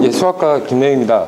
예, 수학과 김래입니다.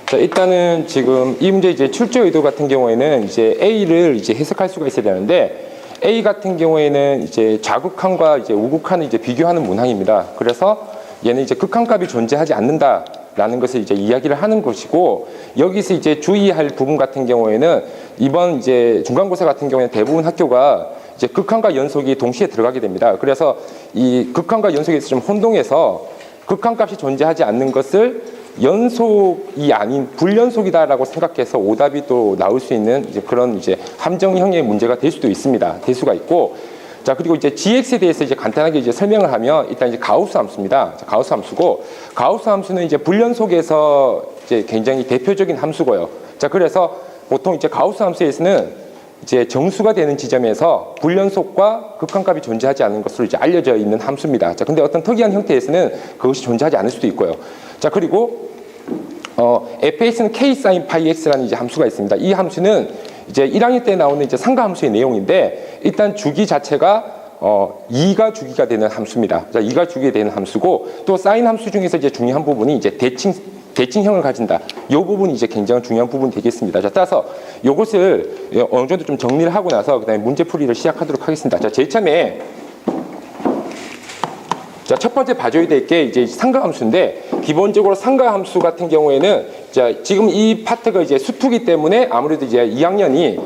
자, 일단은 지금 이 문제 이제 출제 의도 같은 경우에는 이제 A를 이제 해석할 수가 있어야 되는데 A 같은 경우에는 이제 좌극한과 이제 우극한을 이제 비교하는 문항입니다. 그래서 얘는 이제 극한값이 존재하지 않는다라는 것을 이제 이야기를 하는 것이고, 여기서 이제 주의할 부분 같은 경우에는 이번 이제 중간고사 같은 경우에는 대부분 학교가 이제 극한과 연속이 동시에 들어가게 됩니다. 그래서 이 극한과 연속에서 좀 혼동해서 극한값이 존재하지 않는 것을 연속이 아닌 불연속이다라고 생각해서 오답이 또 나올 수 있는 이제 그런 이제 함정형의 문제가 될 수도 있습니다. 될 수가 있고, 자, 그리고 이제 GX에 대해서 이제 간단하게 이제 설명을 하면 일단 이제 가우스 함수입니다. 자, 가우스 함수고, 가우스 함수는 이제 불연속에서 이제 굉장히 대표적인 함수고요. 자, 그래서 보통 이제 가우스 함수에서는 이제 정수가 되는 지점에서 불연속과 극한값이 존재하지 않는 것으로 이제 알려져 있는 함수입니다. 자, 근데 어떤 특이한 형태에서는 그것이 존재하지 않을 수도 있고요. 자, 그리고 fx는 k sin pi x라는 이제 함수가 있습니다. 이 함수는 이제 1학년 때 나오는 이제 상가 함수의 내용인데, 일단 주기 자체가 2가 주기가 되는 함수입니다. 자, 2가 주기가 되는 함수고, 또 사인 함수 중에서 이제 중요한 부분이 이제 대칭형을 가진다. 이 부분이 이제 굉장히 중요한 부분이 되겠습니다. 자, 따라서 이것을 어느 정도 좀 정리를 하고 나서 그다음에 문제풀이를 시작하도록 하겠습니다. 자, 제일 처음에 자, 첫 번째 봐줘야 될 게 이제 상가함수인데, 기본적으로 상가함수 같은 경우에는 자, 지금 이 파트가 이제 수투기 때문에 아무래도 이제 2학년이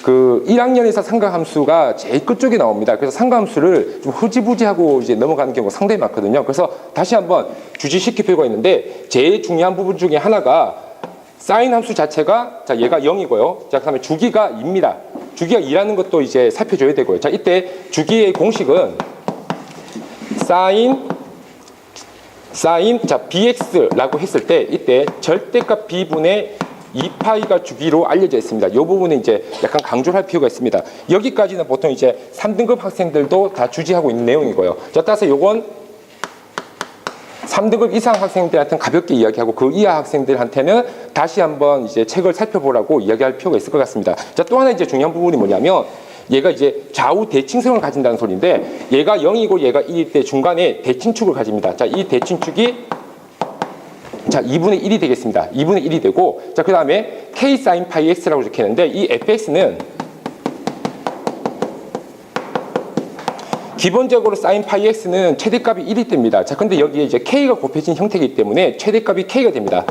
그 1학년에서 상가함수가 제일 끝쪽에 나옵니다. 그래서 상가함수를 좀 흐지부지하고 이제 넘어가는 경우가 상당히 많거든요. 그래서 다시 한번 주지시킬 필요가 있는데, 제일 중요한 부분 중에 하나가 사인 함수 자체가 자, 얘가 0이고요. 자, 그다음에 주기가 2입니다. 주기가 2라는 것도 이제 살펴줘야 되고요. 자, 이때 주기의 공식은 사인 자 bx라고 했을 때 이때 절대값 b분의 2파이가 주기로 알려져 있습니다. 이 부분은 이제 약간 강조를 할 필요가 있습니다. 여기까지는 보통 이제 3등급 학생들도 다 주지하고 있는 내용이고요. 자, 따라서 요건 3등급 이상 학생들한테는 가볍게 이야기하고, 그 이하 학생들한테는 다시 한번 이제 책을 살펴보라고 이야기할 필요가 있을 것 같습니다. 자, 또 하나 이제 중요한 부분이 뭐냐면, 얘가 이제 좌우 대칭성을 가진다는 소리인데, 얘가 0이고 얘가 1일 때 중간에 대칭축을 가집니다. 자, 이 대칭축이 자 2분의 1이 되겠습니다. 2분의 1이 되고, 자, 그 다음에 k sin pi x라고 적혀있는데, 이 fx는 기본적으로 sin pi x는 최대값이 1이 됩니다. 자, 근데 여기에 이제 k가 곱해진 형태이기 때문에 최대값이 k가 됩니다.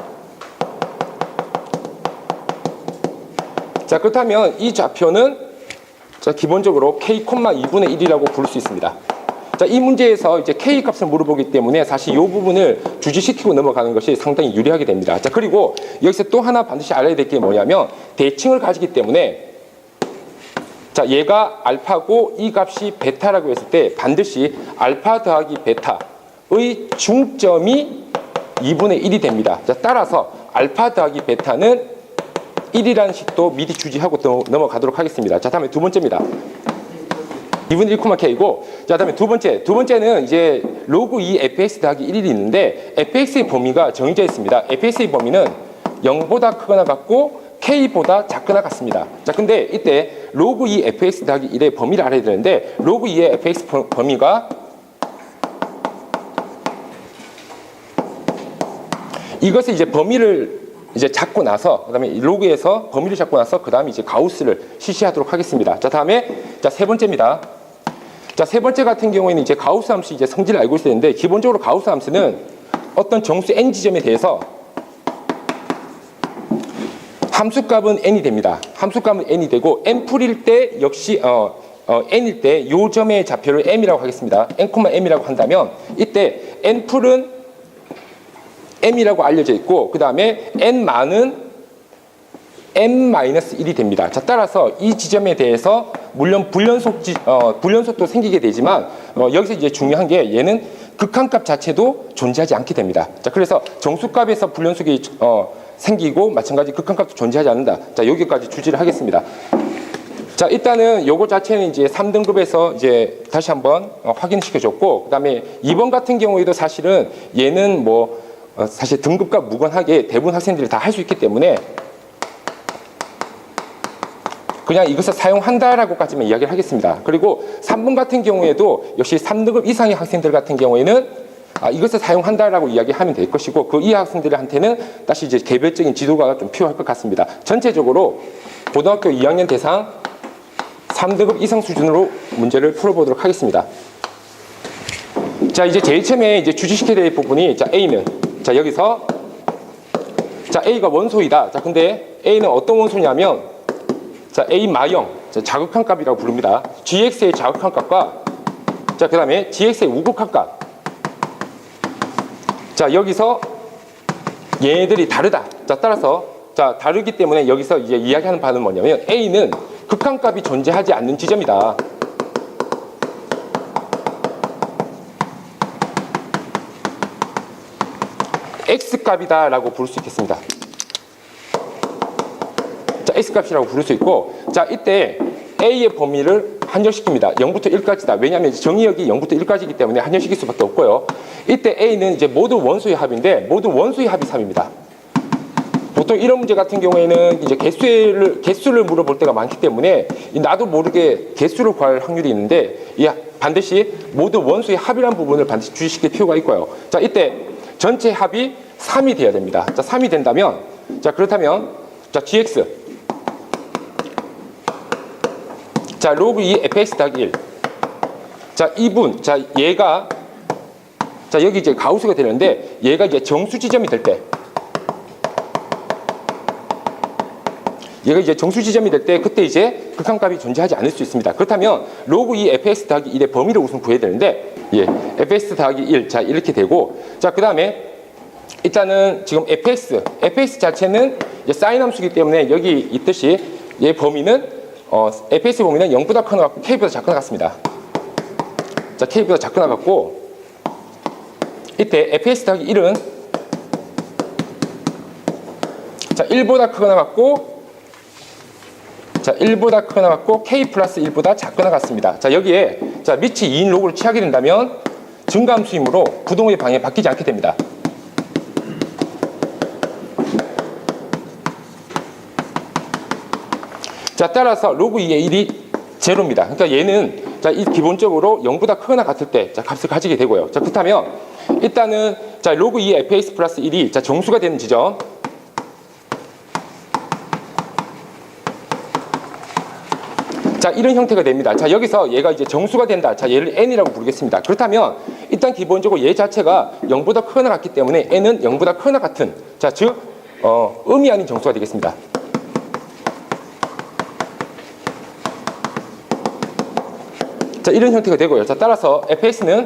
자, 그렇다면 이 좌표는 자, 기본적으로 k, 2분의 1이라고 부를 수 있습니다. 자, 이 문제에서 이제 k 값을 물어보기 때문에 사실 이 부분을 주지시키고 넘어가는 것이 상당히 유리하게 됩니다. 자, 그리고 여기서 또 하나 반드시 알아야 될 게 뭐냐면, 대칭을 가지기 때문에 자, 얘가 알파고 이 값이 베타라고 했을 때 반드시 알파 더하기 베타의 중점이 2분의 1이 됩니다. 자, 따라서 알파 더하기 베타는 1이라는 식도 미리 주지하고 또 넘어가도록 하겠습니다. 자, 다음에 두 번째입니다. 2분의 1,k이고, 자, 다음에 두 번째는 이제 로그 2 fx 더하기 1이 있는데, fx의 범위가 정해져 있습니다. fx의 범위는 0보다 크거나 같고 k보다 작거나 같습니다. 자, 근데 이때 로그 2 fx 더하기 1의 범위를 알아야 되는데, 로그 2의 fx 범위가 이것을 이제 범위를 이제 잡고 나서, 그 다음에 로그에서 범위를 잡고 나서 그 다음에 이제 가우스를 실시하도록 하겠습니다. 자, 다음에 자, 세 번째입니다. 자, 세 번째 같은 경우에는 이제 가우스 함수 이제 성질을 알고 있어야 되는데, 기본적으로 가우스 함수는 어떤 정수 n 지점에 대해서 함수값은 n이 됩니다. 함수값은 n이 되고, n풀일 때 역시 n일 때 요 점의 좌표를 m이라고 하겠습니다. n, m이라고 한다면 이때 n풀은 m이라고 알려져 있고, 그 다음에 n만은 m-1이 됩니다. 자, 따라서 이 지점에 대해서 물론 불연속도 생기게 되지만, 여기서 이제 중요한 게 얘는 극한값 자체도 존재하지 않게 됩니다. 자, 그래서 정수값에서 불연속이 생기고 마찬가지 극한값도 존재하지 않는다. 자, 여기까지 주지를 하겠습니다. 자, 일단은 요거 자체는 이제 3등급에서 이제 다시 한번 확인시켜 줬고, 그 다음에 2번 같은 경우에도 사실은 얘는 뭐 사실 등급과 무관하게 대부분 학생들이 다 할 수 있기 때문에 그냥 이것을 사용한다라고까지만 이야기를 하겠습니다. 그리고 3번 같은 경우에도 역시 3등급 이상의 학생들 같은 경우에는 이것을 사용한다라고 이야기하면 될 것이고, 그 이하 학생들한테는 다시 이제 개별적인 지도가 좀 필요할 것 같습니다. 전체적으로 고등학교 2학년 대상 3등급 이상 수준으로 문제를 풀어보도록 하겠습니다. 자, 이제 제일 처음에 이제 주지시켜야 될 부분이, 자, A는, 자, 여기서, 자, A가 원소이다. 자, 근데 A는 어떤 원소냐면, 자, A 마형, 자, 자극한 값이라고 부릅니다. GX의 자극한 값과, 자, 그 다음에 GX의 우극한 값. 자, 여기서 얘네들이 다르다. 자, 따라서, 자, 다르기 때문에 여기서 이제 이야기하는 바는 뭐냐면, A는 극한값이 존재하지 않는 지점이다. X값이다 라고 부를 수 있겠습니다. 자, X값이라고 부를 수 있고, 자, 이때 A의 범위를 한정시킵니다. 0부터 1까지다. 왜냐하면 정의역이 0부터 1까지이기 때문에 한정시킬 수밖에 없고요. 이때 A는 이제 모두 원소의 합인데, 모두 원소의 합이 3입니다. 보통 이런 문제 같은 경우에는 이제 개수를 물어볼 때가 많기 때문에 나도 모르게 개수를 구할 확률이 있는데, 반드시 모두 원소의 합이라는 부분을 반드시 주의시킬 필요가 있고요. 자, 이때 전체 합이 3이 돼야 됩니다. 자, 3이 된다면, 자, 그렇다면, 자, GX. 자, 로그 2 fx 더하기 1. 자, 2분. 자, 얘가, 자, 여기 이제 가우스가 되는데, 얘가 이제 정수 지점이 될 때, 얘가 이제 정수 지점이 될 때, 그때 이제 극한값이 존재하지 않을 수 있습니다. 그렇다면, 로그 2 fx 더하기 1의 범위를 우선 구해야 되는데, fx 더하기 1. 자, 이렇게 되고, 자, 그 다음에, 일단은 지금 fx 자체는 이제 사인 함수이기 때문에 여기 있듯이 얘 범위는 fx 범위는 0보다 커 나갔고 k보다 작거나 같습니다. 자, k보다 작거나 같고, 이때 fx 더하기 1은 자, 1보다 크거나 같고, 자, 1보다 크거나 같고 k 플러스 1보다 작거나 같습니다. 자, 여기에 자, 밑이 2인 로그를 취하게 된다면 증가함수이므로 부동의 방향이 바뀌지 않게 됩니다. 자, 따라서 로그 2의 1이 제로입니다. 그러니까 얘는 자, 기본적으로 0보다 크거나 같을 때 자, 값을 가지게 되고요. 자, 그렇다면 일단은 자, 로그 2의 fx 플러스 1이 자, 정수가 되는 지점. 자, 이런 형태가 됩니다. 자, 여기서 얘가 이제 정수가 된다. 자, 얘를 n이라고 부르겠습니다. 그렇다면 일단 기본적으로 얘 자체가 0보다 크거나 같기 때문에 n은 0보다 크거나 같은, 자, 즉 음이 아닌 정수가 되겠습니다. 자, 이런 형태가 되고요. 자, 따라서 fx는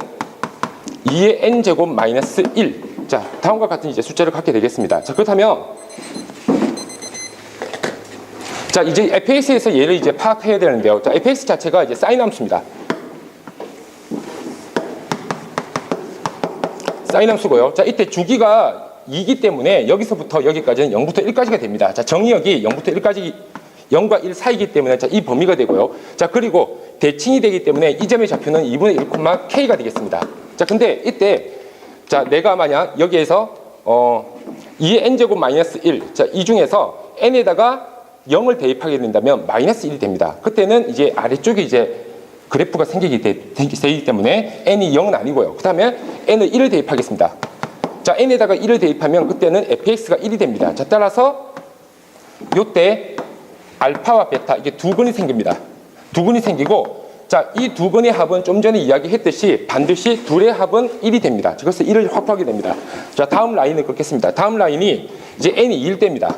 2의 n제곱 마이너스 1. 자, 다음과 같은 이제 숫자를 갖게 되겠습니다. 자, 그렇다면 자, 이제 fx에서 얘를 이제 파악해야 되는데요. 자, fx 자체가 이제 사인 함수입니다. 사인 함수고요. 자, 이때 주기가 2이기 때문에 여기서부터 여기까지는 0부터 1까지가 됩니다. 자, 정의역이 0부터 1까지 0과 1 사이이기 때문에 자, 이 범위가 되고요. 자, 그리고 대칭이 되기 때문에 이 점의 좌표는 2분의 1, k가 되겠습니다. 자, 근데 이때 자, 내가 만약 여기에서 2의 n제곱 마이너스 1. 자, 이 중에서 n에다가 0을 대입하게 된다면 마이너스 1이 됩니다. 그때는 이제 아래쪽에 이제 그래프가 생기기 되기 때문에 n이 0은 아니고요. 그 다음에 n을 1을 대입하겠습니다. 자, n에다가 1을 대입하면 그때는 fx가 1이 됩니다. 자, 따라서 요때 알파와 베타 이게 두 근이 생깁니다. 두 근이 생기고, 자, 이 두 근의 합은 좀 전에 이야기했듯이 반드시 둘의 합은 1이 됩니다. 그래서 1을 확보하게 됩니다. 자, 다음 라인을 긋겠습니다. 다음 라인이 이제 n이 1 때입니다.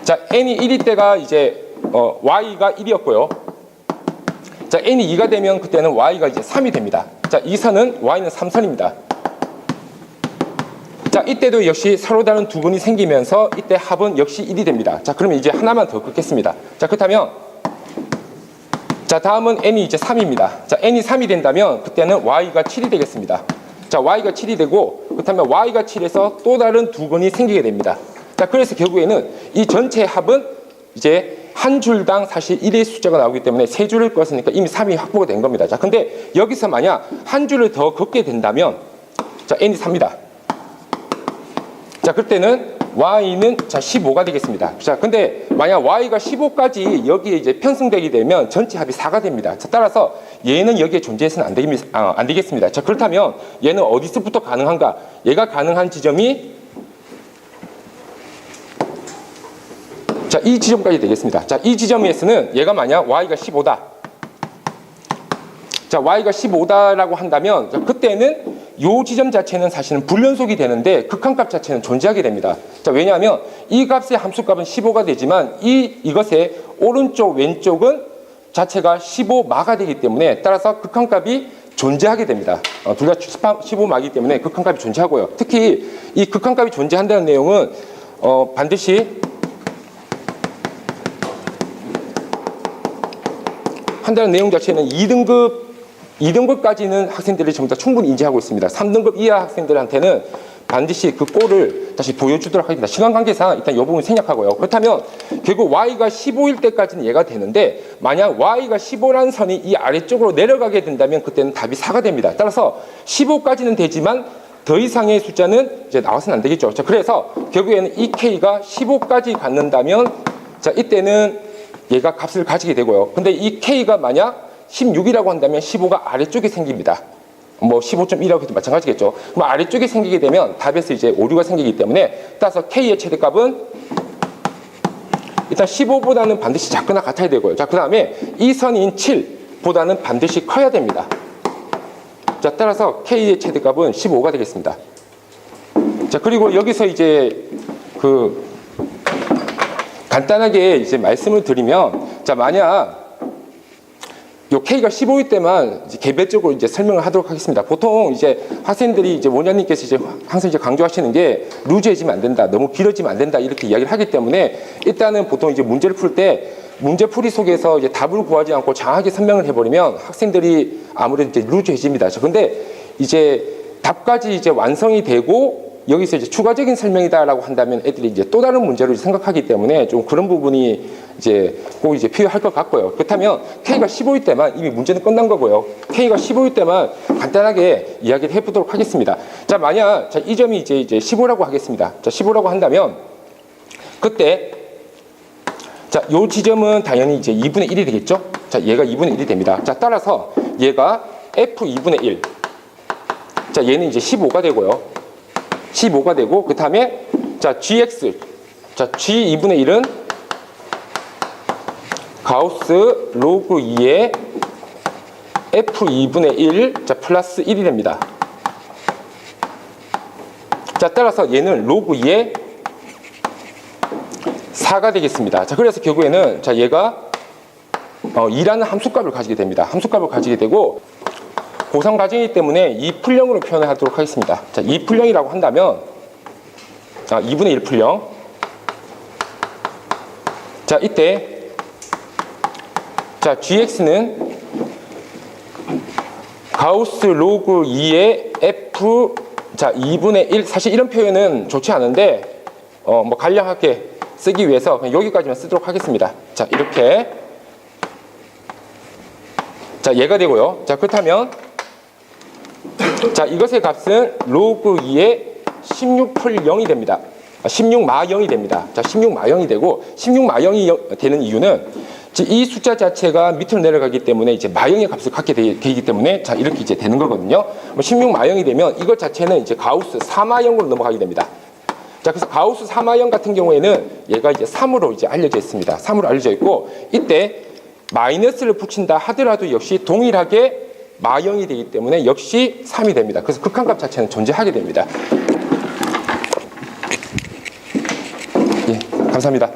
자, n이 1일 때가 이제 y가 1이었고요. 자, n이 2가 되면 그때는 y가 이제 3이 됩니다. 자, 이 선은 y는 3선입니다. 자, 이때도 역시 서로 다른 두 근이 생기면서 이때 합은 역시 1이 됩니다. 자, 그러면 이제 하나만 더 긋겠습니다. 자, 그렇다면 자, 다음은 n이 이제 3입니다. 자, n이 3이 된다면 그때는 y가 7이 되겠습니다. 자, y가 7이 되고, 그렇다면 y가 7에서 또 다른 두 근이 생기게 됩니다. 자, 그래서 결국에는 이 전체 합은 이제 한 줄당 사실 1의 숫자가 나오기 때문에 세 줄을 껐으니까 이미 3이 확보가 된 겁니다. 자, 근데 여기서 만약 한 줄을 더 긋게 된다면 자, n이 3입니다. 자, 그때는 y는 자 15가 되겠습니다. 자, 근데 만약 y가 15까지 여기에 이제 편승되게 되면 전체 합이 4가 됩니다. 자, 따라서 얘는 여기에 존재해서는 안 되겠습니다. 자, 그렇다면 얘는 어디서부터 가능한가? 얘가 가능한 지점이 자, 이 지점까지 되겠습니다. 자, 이 지점에서는 얘가 만약 y가 15다. 자, y가 15다라고 한다면 자, 그때는 이 지점 자체는 사실은 불연속이 되는데 극한값 자체는 존재하게 됩니다. 자, 왜냐하면 이 값의 함수값은 15가 되지만 이것의 오른쪽 왼쪽은 자체가 15마가 되기 때문에 따라서 극한값이 존재하게 됩니다. 둘 다 15마이기 때문에 극한값이 존재하고요. 특히 이 극한값이 존재한다는 내용은 반드시 한다는 내용 자체는 2등급까지는 학생들이 전부 다 충분히 인지하고 있습니다. 3등급 이하 학생들한테는 반드시 그 꼴을 다시 보여주도록 하겠습니다. 시간 관계상 일단 이 부분 생략하고요. 그렇다면 결국 y가 15일 때까지는 얘가 되는데 만약 y가 15라는 선이 이 아래쪽으로 내려가게 된다면 그때는 답이 4가 됩니다. 따라서 15까지는 되지만 더 이상의 숫자는 이제 나와서는 안 되겠죠. 자, 그래서 결국에는 이 k가 15까지 갖는다면 자, 이때는 얘가 값을 가지게 되고요. 근데 이 k가 만약 16이라고 한다면 15가 아래쪽에 생깁니다. 뭐 15.1이라고 해도 마찬가지겠죠. 그럼 아래쪽에 생기게 되면 답에서 이제 오류가 생기기 때문에 따라서 k의 최대값은 일단 15보다는 반드시 작거나 같아야 되고요. 자, 그 다음에 이 선인 7보다는 반드시 커야 됩니다. 자, 따라서 k의 최대값은 15가 되겠습니다. 자, 그리고 여기서 이제 간단하게 이제 말씀을 드리면, 자, 만약 요 K가 15일 때만 이제 개별적으로 이제 설명을 하도록 하겠습니다. 보통 이제 학생들이 이제 원장님께서 이제 항상 이제 강조하시는 게 루즈해지면 안 된다, 너무 길어지면 안 된다 이렇게 이야기를 하기 때문에 일단은 보통 이제 문제를 풀 때 문제풀이 속에서 이제 답을 구하지 않고 장하게 설명을 해버리면 학생들이 아무래도 이제 루즈해집니다. 근데 이제 답까지 이제 완성이 되고 여기서 이제 추가적인 설명이다라고 한다면 애들이 이제 또 다른 문제를 생각하기 때문에 좀 그런 부분이 이제 꼭 이제 필요할 것 같고요. 그렇다면 K가 15일 때만 이미 문제는 끝난 거고요. K가 15일 때만 간단하게 이야기를 해보도록 하겠습니다. 자, 만약 자, 이 점이 이제 15라고 하겠습니다. 자, 15라고 한다면 그때 자, 요 지점은 당연히 이제 2분의 1이 되겠죠? 자, 얘가 2분의 1이 됩니다. 자, 따라서 얘가 F 2분의 1. 자, 얘는 이제 15가 되고요. 15가 되고, 그 다음에, 자, GX. 자, G 2분의 1은 가우스 로그 2의 F 2분의 1, 자, 플러스 1이 됩니다. 자, 따라서 얘는 로그 2의 4가 되겠습니다. 자, 그래서 결국에는, 자, 얘가 2라는 함수값을 가지게 됩니다. 함수값을 가지게 되고, 고3 과정이기 때문에 2풀형으로 표현을 하도록 하겠습니다. 자, 2풀형이라고 한다면 2분의 1 풀형. 자, 이때 자, gx는 가우스 로그 2의 f 자, 2분의 1. 사실 이런 표현은 좋지 않은데 뭐 간략하게 쓰기 위해서 그냥 여기까지만 쓰도록 하겠습니다. 자, 이렇게 자, 얘가 되고요. 자, 그렇다면 자, 이것의 값은 로그 2의 16풀 0이 됩니다. 16마 0이 됩니다. 자, 16마 0이 되고 16마 0이 되는 이유는 이 숫자 자체가 밑으로 내려가기 때문에 이제 마형의 값을 갖게 되기 때문에 자, 이렇게 이제 되는 거거든요. 16마 0이 되면 이것 자체는 이제 가우스 4마 0으로 넘어가게 됩니다. 자, 그래서 가우스 4마 0 같은 경우에는 얘가 이제 3으로 이제 알려져 있습니다. 3으로 알려져 있고 이때 마이너스를 붙인다 하더라도 역시 동일하게 마형이 되기 때문에 역시 3이 됩니다. 그래서 극한값 자체는 존재하게 됩니다. 예, 감사합니다.